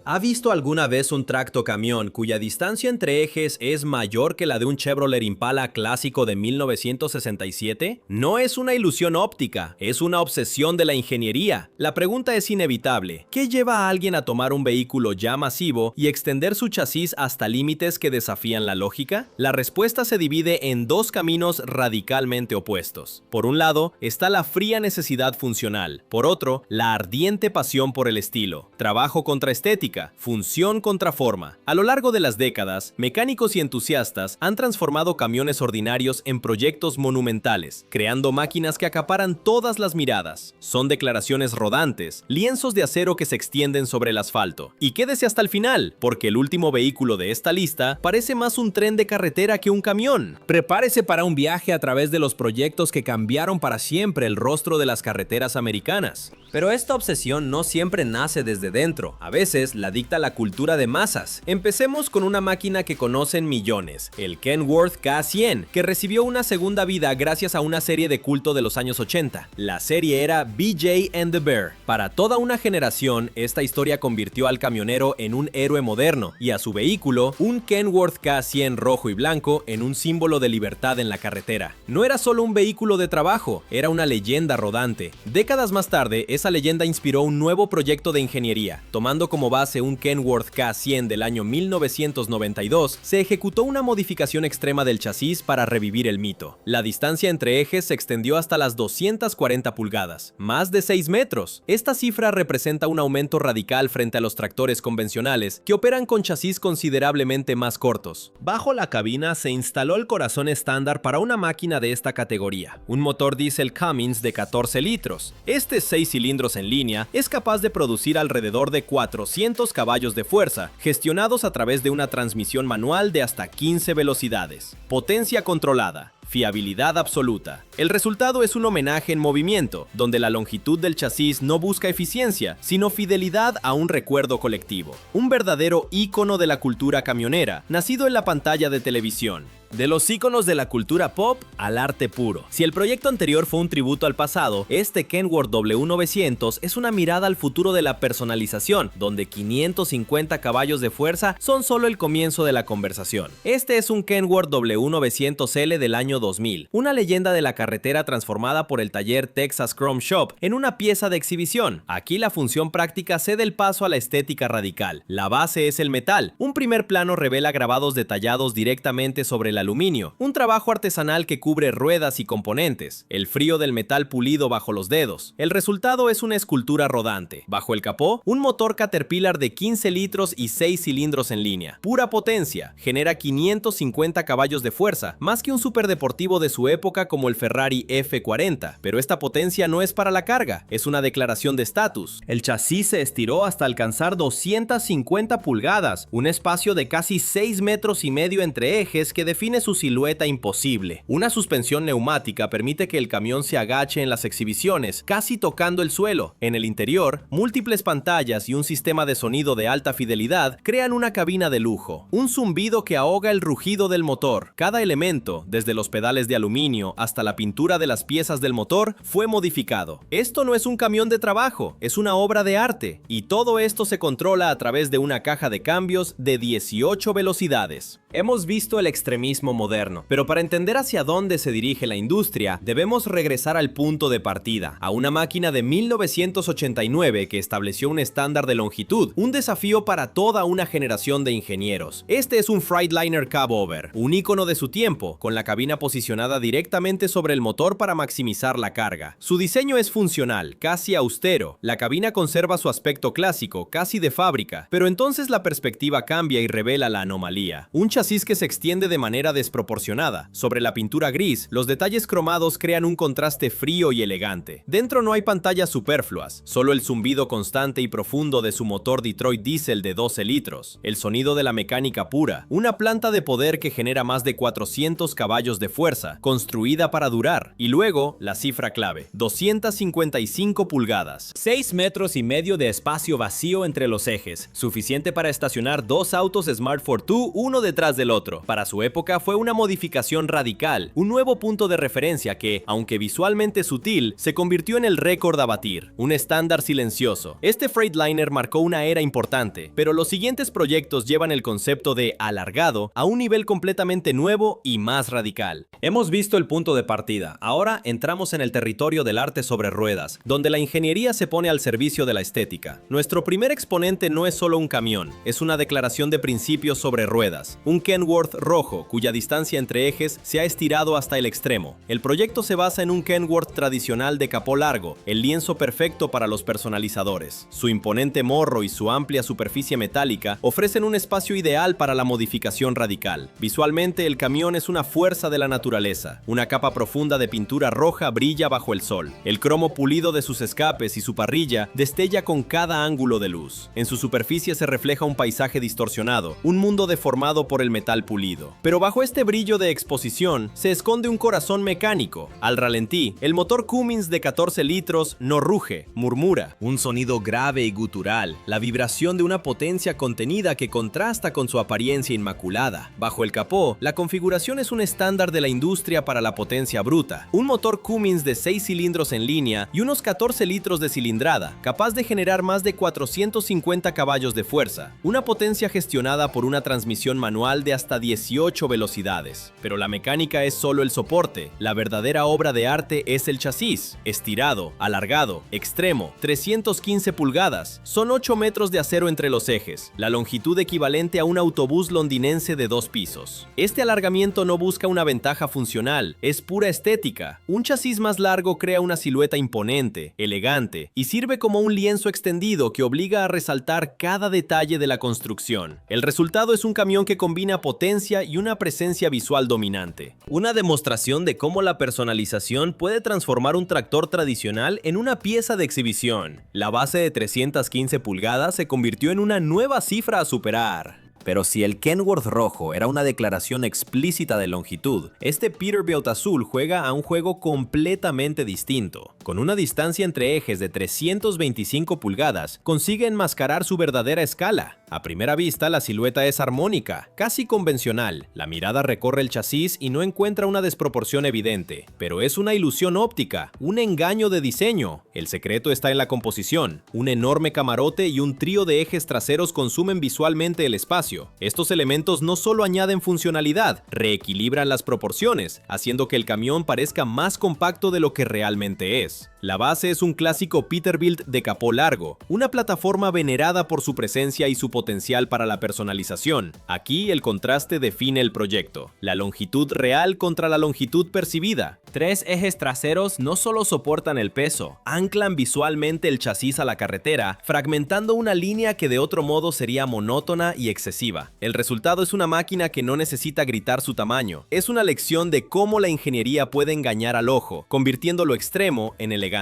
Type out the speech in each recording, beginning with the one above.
¿Ha visto alguna vez un tractocamión cuya distancia entre ejes es mayor que la de un Chevrolet Impala clásico de 1967? No es una ilusión óptica, es una obsesión de la ingeniería. La pregunta es inevitable. ¿Qué lleva a alguien a tomar un vehículo ya masivo y extender su chasis hasta límites que desafían la lógica? La respuesta se divide en dos caminos radicalmente opuestos. Por un lado, está la fría necesidad funcional. Por otro, la ardiente pasión por el estilo. Trabajo contra estética. Función contra forma. A lo largo de las décadas, mecánicos y entusiastas han transformado camiones ordinarios en proyectos monumentales, creando máquinas que acaparan todas las miradas. Son declaraciones rodantes, lienzos de acero que se extienden sobre el asfalto. Y quédese hasta el final, porque el último vehículo de esta lista parece más un tren de carretera que un camión. Prepárese para un viaje a través de los proyectos que cambiaron para siempre el rostro de las carreteras americanas. Pero esta obsesión no siempre nace desde dentro. A veces la dicta la cultura de masas. Empecemos con una máquina que conocen millones, el Kenworth K100, que recibió una segunda vida gracias a una serie de culto de los años 80. La serie era BJ and the Bear. Para toda una generación, esta historia convirtió al camionero en un héroe moderno y a su vehículo, un Kenworth K100 rojo y blanco, en un símbolo de libertad en la carretera. No era solo un vehículo de trabajo, era una leyenda rodante. Décadas más tarde, esa leyenda inspiró un nuevo proyecto de ingeniería. Tomando como base un Kenworth K100 del año 1992, se ejecutó una modificación extrema del chasis para revivir el mito. La distancia entre ejes se extendió hasta las 240 pulgadas, más de 6 metros. Esta cifra representa un aumento radical frente a los tractores convencionales, que operan con chasis considerablemente más cortos. Bajo la cabina se instaló el corazón estándar para una máquina de esta categoría, un motor diésel Cummins de 14 litros. Este 6 cilindros en línea es capaz de producir alrededor de 400 caballos de fuerza, gestionados a través de una transmisión manual de hasta 15 velocidades. Potencia controlada. Fiabilidad absoluta. El resultado es un homenaje en movimiento, donde la longitud del chasis no busca eficiencia, sino fidelidad a un recuerdo colectivo. Un verdadero ícono de la cultura camionera, nacido en la pantalla de televisión. De los íconos de la cultura pop al arte puro. Si el proyecto anterior fue un tributo al pasado, este Kenworth W900 es una mirada al futuro de la personalización, donde 550 caballos de fuerza son solo el comienzo de la conversación. Este es un Kenworth W900L del año 2000, una leyenda de la carretera transformada por el taller Texas Chrome Shop en una pieza de exhibición. Aquí la función práctica cede el paso a la estética radical. La base es el metal. Un primer plano revela grabados detallados directamente sobre el aluminio, un trabajo artesanal que cubre ruedas y componentes, el frío del metal pulido bajo los dedos. El resultado es una escultura rodante. Bajo el capó, un motor Caterpillar de 15 litros y 6 cilindros en línea. Pura potencia, genera 550 caballos de fuerza, más que un superdeportivo de su época como el Ferrari F40, pero esta potencia no es para la carga, es una declaración de estatus. El chasis se estiró hasta alcanzar 250 pulgadas, un espacio de casi 6 metros y medio entre ejes que define su silueta imposible. Una suspensión neumática permite que el camión se agache en las exhibiciones, casi tocando el suelo. En el interior, múltiples pantallas y un sistema de sonido de alta fidelidad crean una cabina de lujo. Un zumbido que ahoga el rugido del motor. Cada elemento, desde los pedales de aluminio hasta la pintura de las piezas del motor, fue modificado. Esto no es un camión de trabajo, es una obra de arte. Y todo esto se controla a través de una caja de cambios de 18 velocidades. Hemos visto el extremismo moderno, pero para entender hacia dónde se dirige la industria, debemos regresar al punto de partida, a una máquina de 1989 que estableció un estándar de longitud, un desafío para toda una generación de ingenieros. Este es un Freightliner Cabover, un ícono de su tiempo, con la cabina posicionada directamente sobre el motor para maximizar la carga. Su diseño es funcional, casi austero. La cabina conserva su aspecto clásico, casi de fábrica, pero entonces la perspectiva cambia y revela la anomalía. Un chasis que se extiende de manera desproporcionada. Sobre la pintura gris, los detalles cromados crean un contraste frío y elegante. Dentro no hay pantallas superfluas, solo el zumbido constante y profundo de su motor Detroit Diesel de 12 litros. El sonido de la mecánica pura, una planta de poder que genera más de 400 caballos de fuerza, construida para durar. Y luego, la cifra clave, 255 pulgadas. 6 metros y medio de espacio vacío entre los ejes, suficiente para estacionar dos autos Smart Fortwo uno detrás detrás del otro. Para su época fue una modificación radical, un nuevo punto de referencia que, aunque visualmente sutil, se convirtió en el récord a batir, un estándar silencioso. Este Freightliner marcó una era importante, pero los siguientes proyectos llevan el concepto de alargado a un nivel completamente nuevo y más radical. Hemos visto el punto de partida, ahora entramos en el territorio del arte sobre ruedas, donde la ingeniería se pone al servicio de la estética. Nuestro primer exponente no es solo un camión, es una declaración de principios sobre ruedas, un Kenworth rojo cuya distancia entre ejes se ha estirado hasta el extremo. El proyecto se basa en un Kenworth tradicional de capó largo, el lienzo perfecto para los personalizadores. Su imponente morro y su amplia superficie metálica ofrecen un espacio ideal para la modificación radical. Visualmente, el camión es una fuerza de la naturaleza. Una capa profunda de pintura roja brilla bajo el sol. El cromo pulido de sus escapes y su parrilla destella con cada ángulo de luz. En su superficie se refleja un paisaje distorsionado, un mundo deformado por el metal pulido. Pero bajo este brillo de exposición se esconde un corazón mecánico. Al ralentí, el motor Cummins de 14 litros no ruge, murmura. Un sonido grave y gutural, la vibración de una potencia contenida que contrasta con su apariencia inmaculada. Bajo el capó, la configuración es un estándar de la industria para la potencia bruta. Un motor Cummins de 6 cilindros en línea y unos 14 litros de cilindrada, capaz de generar más de 450 caballos de fuerza. Una potencia gestionada por una transmisión manual de hasta 18 velocidades. Pero la mecánica es solo el soporte. La verdadera obra de arte es el chasis. Estirado, alargado, extremo, 315 pulgadas. Son 8 metros de acero entre los ejes, la longitud equivalente a un autobús londinense de 2 pisos. Este alargamiento no busca una ventaja funcional, es pura estética. Un chasis más largo crea una silueta imponente, elegante, y sirve como un lienzo extendido que obliga a resaltar cada detalle de la construcción. El resultado es un camión que combina potencia y una presencia visual dominante. Una demostración de cómo la personalización puede transformar un tractor tradicional en una pieza de exhibición. La base de 315 pulgadas se convirtió en una nueva cifra a superar. Pero si el Kenworth rojo era una declaración explícita de longitud, este Peterbilt azul juega a un juego completamente distinto. Con una distancia entre ejes de 325 pulgadas, consigue enmascarar su verdadera escala. A primera vista, la silueta es armónica, casi convencional. La mirada recorre el chasis y no encuentra una desproporción evidente, pero es una ilusión óptica, un engaño de diseño. El secreto está en la composición. Un enorme camarote y un trío de ejes traseros consumen visualmente el espacio. Estos elementos no solo añaden funcionalidad, reequilibran las proporciones, haciendo que el camión parezca más compacto de lo que realmente es. La base es un clásico Peterbilt de capó largo, una plataforma venerada por su presencia y su potencial para la personalización. Aquí el contraste define el proyecto, la longitud real contra la longitud percibida. 3 ejes traseros no solo soportan el peso, anclan visualmente el chasis a la carretera, fragmentando una línea que de otro modo sería monótona y excesiva. El resultado es una máquina que no necesita gritar su tamaño. Es una lección de cómo la ingeniería puede engañar al ojo, convirtiendo lo extremo en elegante.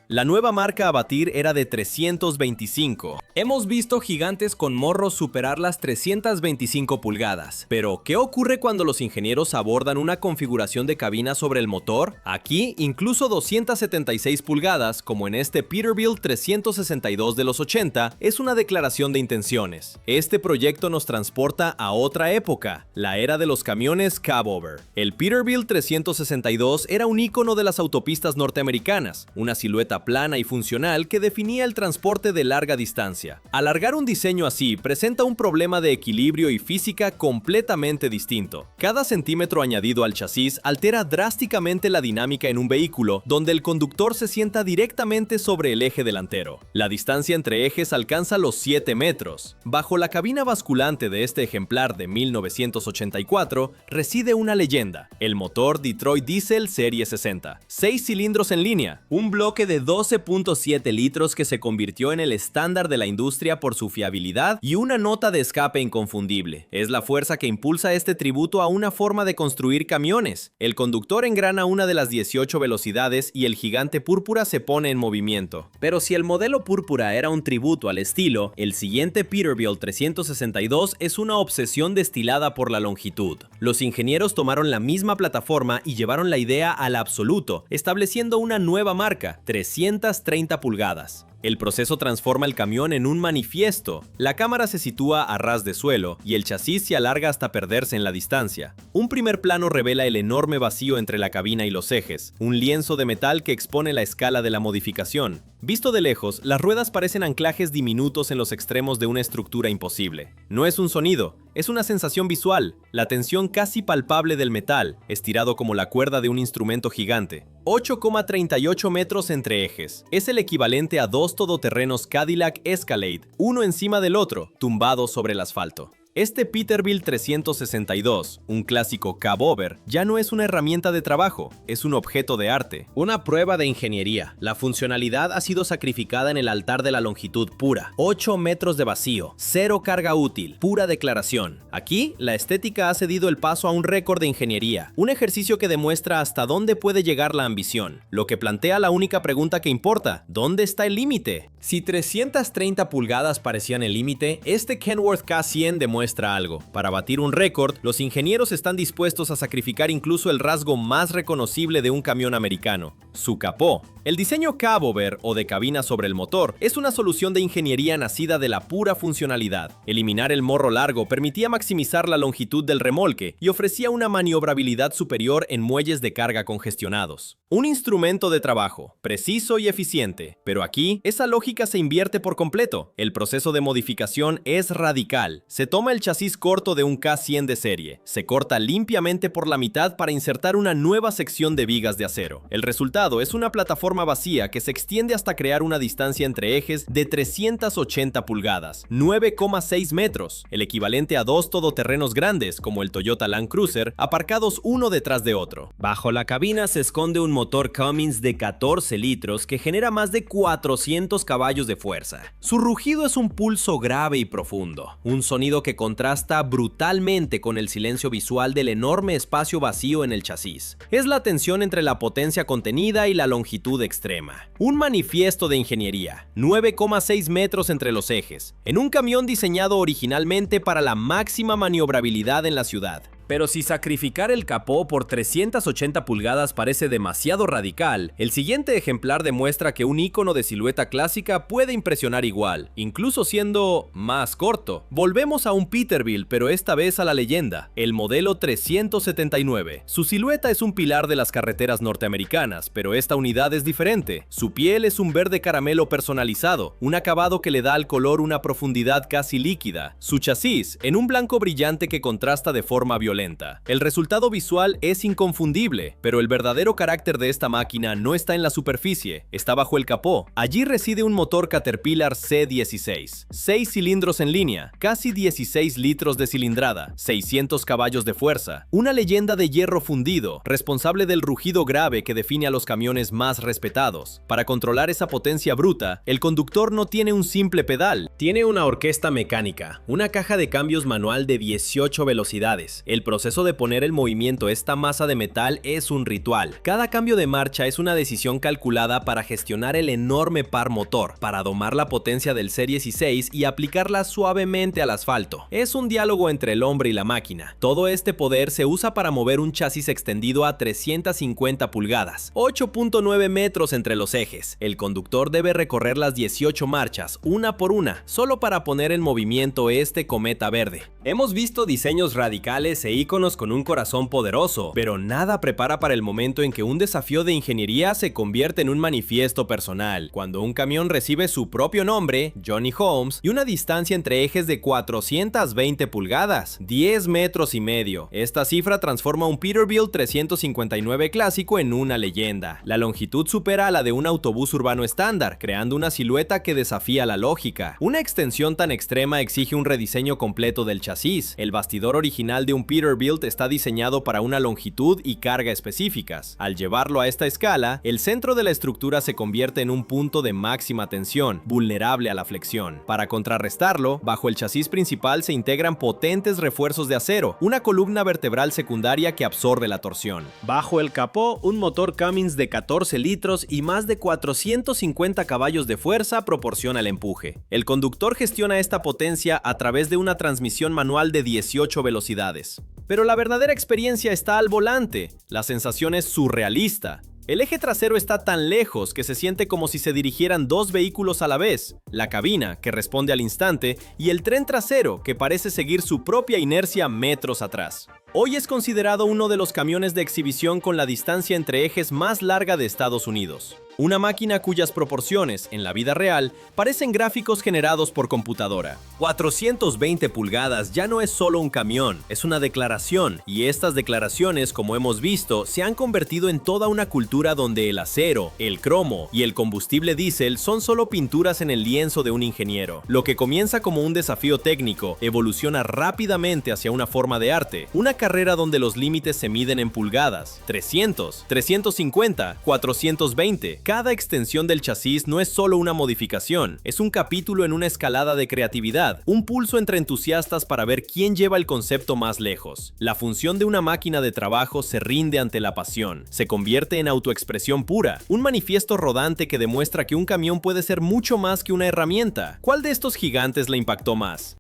La nueva marca a batir era de 325. Hemos visto gigantes con morros superar las 325 pulgadas. Pero, ¿qué ocurre cuando los ingenieros abordan una configuración de cabina sobre el motor? Aquí, incluso 276 pulgadas, como en este Peterbilt 362 de los 80, es una declaración de intenciones. Este proyecto nos transporta a otra época, la era de los camiones cabover. El Peterbilt 362 era un ícono de las autopistas norteamericanas, una silueta plana y funcional que definía el transporte de larga distancia. Alargar un diseño así presenta un problema de equilibrio y física completamente distinto. Cada centímetro añadido al chasis altera drásticamente la dinámica en un vehículo donde el conductor se sienta directamente sobre el eje delantero. La distancia entre ejes alcanza los 7 metros. Bajo la cabina basculante de este ejemplar de 1984 reside una leyenda, el motor Detroit Diesel Serie 60. 6 cilindros en línea, un bloque de 12.7 litros que se convirtió en el estándar de la industria por su fiabilidad y una nota de escape inconfundible. Es la fuerza que impulsa este tributo a una forma de construir camiones. El conductor engrana una de las 18 velocidades y el gigante púrpura se pone en movimiento. Pero si el modelo púrpura era un tributo al estilo, el siguiente Peterbilt 362 es una obsesión destilada por la longitud. Los ingenieros tomaron la misma plataforma y llevaron la idea al absoluto, estableciendo una nueva marca, 330 pulgadas. El proceso transforma el camión en un manifiesto. La cámara se sitúa a ras de suelo y el chasis se alarga hasta perderse en la distancia. Un primer plano revela el enorme vacío entre la cabina y los ejes, un lienzo de metal que expone la escala de la modificación. Visto de lejos, las ruedas parecen anclajes diminutos en los extremos de una estructura imposible. No es un sonido, es una sensación visual, la tensión casi palpable del metal, estirado como la cuerda de un instrumento gigante. 8,38 metros entre ejes. Es el equivalente a dos todoterrenos Cadillac Escalade, uno encima del otro, tumbados sobre el asfalto. Este Peterbilt 362, un clásico cab-over, ya no es una herramienta de trabajo, es un objeto de arte. Una prueba de ingeniería. La funcionalidad ha sido sacrificada en el altar de la longitud pura. 8 metros de vacío, 0 carga útil, pura declaración. Aquí, la estética ha cedido el paso a un récord de ingeniería, un ejercicio que demuestra hasta dónde puede llegar la ambición, lo que plantea la única pregunta que importa: ¿dónde está el límite? Si 330 pulgadas parecían el límite, este Kenworth K100 demuestra algo. Para batir un récord, los ingenieros están dispuestos a sacrificar incluso el rasgo más reconocible de un camión americano: su capó. El diseño cab-over, o de cabina sobre el motor, es una solución de ingeniería nacida de la pura funcionalidad. Eliminar el morro largo permitía maximizar la longitud del remolque y ofrecía una maniobrabilidad superior en muelles de carga congestionados. Un instrumento de trabajo, preciso y eficiente, pero aquí esa lógica se invierte por completo. El proceso de modificación es radical. Se toma el chasis corto de un K100 de serie, se corta limpiamente por la mitad para insertar una nueva sección de vigas de acero. El resultado es una plataforma vacía que se extiende hasta crear una distancia entre ejes de 380 pulgadas, 9,6 metros, el equivalente a dos todoterrenos grandes como el Toyota Land Cruiser, aparcados uno detrás de otro. Bajo la cabina se esconde un motor Cummins de 14 litros que genera más de 400 caballos de fuerza. Su rugido es un pulso grave y profundo, un sonido que contrasta brutalmente con el silencio visual del enorme espacio vacío en el chasis. Es la tensión entre la potencia contenida y la longitud extrema. Un manifiesto de ingeniería, 9,6 metros entre los ejes, en un camión diseñado originalmente para la máxima maniobrabilidad en la ciudad. Pero si sacrificar el capó por 380 pulgadas parece demasiado radical, el siguiente ejemplar demuestra que un ícono de silueta clásica puede impresionar igual, incluso siendo más corto. Volvemos a un Peterbilt, pero esta vez a la leyenda, el modelo 379. Su silueta es un pilar de las carreteras norteamericanas, pero esta unidad es diferente. Su piel es un verde caramelo personalizado, un acabado que le da al color una profundidad casi líquida. Su chasis, en un blanco brillante que contrasta de forma violenta. El resultado visual es inconfundible, pero el verdadero carácter de esta máquina no está en la superficie, está bajo el capó. Allí reside un motor Caterpillar C16, 6 cilindros en línea, casi 16 litros de cilindrada, 600 caballos de fuerza, una leyenda de hierro fundido, responsable del rugido grave que define a los camiones más respetados. Para controlar esa potencia bruta, el conductor no tiene un simple pedal, tiene una orquesta mecánica, una caja de cambios manual de 18 velocidades. El proceso de poner en movimiento esta masa de metal es un ritual. Cada cambio de marcha es una decisión calculada para gestionar el enorme par motor, para domar la potencia del C16 y aplicarla suavemente al asfalto. Es un diálogo entre el hombre y la máquina. Todo este poder se usa para mover un chasis extendido a 350 pulgadas, 8,9 metros entre los ejes. El conductor debe recorrer las 18 marchas, una por una, solo para poner en movimiento este cometa verde. Hemos visto diseños radicales e íconos con un corazón poderoso, pero nada prepara para el momento en que un desafío de ingeniería se convierte en un manifiesto personal, cuando un camión recibe su propio nombre, Johnny Holmes, y una distancia entre ejes de 420 pulgadas, 10 metros y medio. Esta cifra transforma un Peterbilt 359 clásico en una leyenda. La longitud supera a la de un autobús urbano estándar, creando una silueta que desafía la lógica. Una extensión tan extrema exige un rediseño completo del chasis. El bastidor original de un Peterbilt está diseñado para una longitud y carga específicas. Al llevarlo a esta escala, el centro de la estructura se convierte en un punto de máxima tensión, vulnerable a la flexión. Para contrarrestarlo, bajo el chasis principal se integran potentes refuerzos de acero, una columna vertebral secundaria que absorbe la torsión. Bajo el capó, un motor Cummins de 14 litros y más de 450 caballos de fuerza proporciona el empuje. El conductor gestiona esta potencia a través de una transmisión manual de 18 velocidades. Pero la verdadera experiencia está al volante. La sensación es surrealista. El eje trasero está tan lejos que se siente como si se dirigieran dos vehículos a la vez, la cabina, que responde al instante, y el tren trasero, que parece seguir su propia inercia metros atrás. Hoy es considerado uno de los camiones de exhibición con la distancia entre ejes más larga de Estados Unidos. Una máquina cuyas proporciones, en la vida real, parecen gráficos generados por computadora. 420 pulgadas ya no es solo un camión, es una declaración, y estas declaraciones, como hemos visto, se han convertido en toda una cultura donde el acero, el cromo y el combustible diésel son solo pinturas en el lienzo de un ingeniero. Lo que comienza como un desafío técnico evoluciona rápidamente hacia una forma de arte, una carrera donde los límites se miden en pulgadas, 300, 350, 420. Cada extensión del chasis no es solo una modificación, es un capítulo en una escalada de creatividad, un pulso entre entusiastas para ver quién lleva el concepto más lejos. La función de una máquina de trabajo se rinde ante la pasión, se convierte en autoexpresión pura, un manifiesto rodante que demuestra que un camión puede ser mucho más que una herramienta. ¿Cuál de estos gigantes le impactó más?